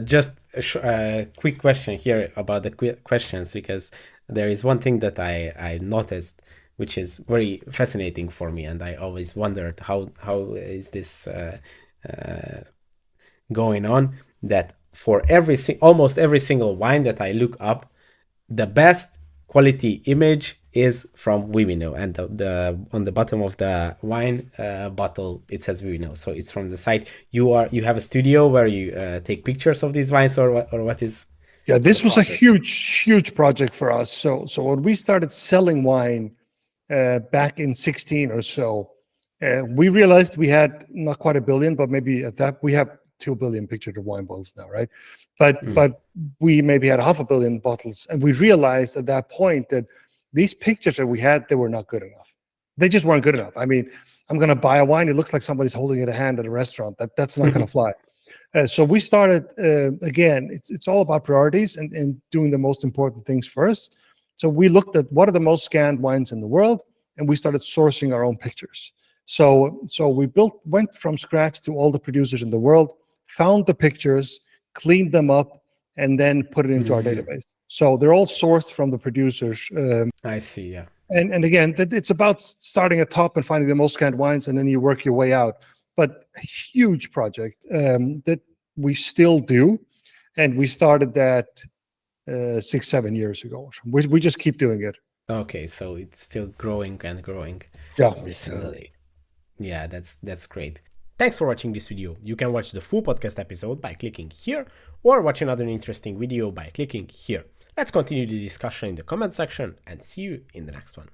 Just a quick question here about the questions, because there is one thing that I noticed, which is very fascinating for me, and I always wondered how is this uh, going on, that for almost every single wine that I look up, the best quality image is from Vivino, and the on the bottom of the wine bottle it says Vivino, so it's from the site. You have a studio where you take pictures of these wines, or what is Yeah, the this was a process? huge project for us. So when we started selling wine back in 16 or so, we realized we had not quite a billion, but maybe at that we have 2 billion pictures of wine bottles now, right? Mm. But we maybe had 500 million bottles, and we realized at that point that these pictures that we had, they were not good enough. They just weren't good enough. I mean, I'm going to buy a wine. It looks like somebody's holding it in a hand at a restaurant. That's not going to fly. So we started again. It's all about priorities and doing the most important things first. So we looked at what are the most scanned wines in the world, and we started sourcing our own pictures. So we went from scratch to all the producers in the world, found the pictures, cleaned them up, and then put it into our Mm, database. So they're all sourced from the producers. I see. Yeah. And again, it's about starting at top and finding the most scanned wines, and then you work your way out. But a huge project that we still do, and we started that 6, 7 years ago. We just keep doing it. Okay, so it's still growing and growing Yeah. every single day. Yeah, that's great. Thanks for watching this video. You can watch the full podcast episode by clicking here, or watch another interesting video by clicking here. Let's continue the discussion in the comment section, and see you in the next one.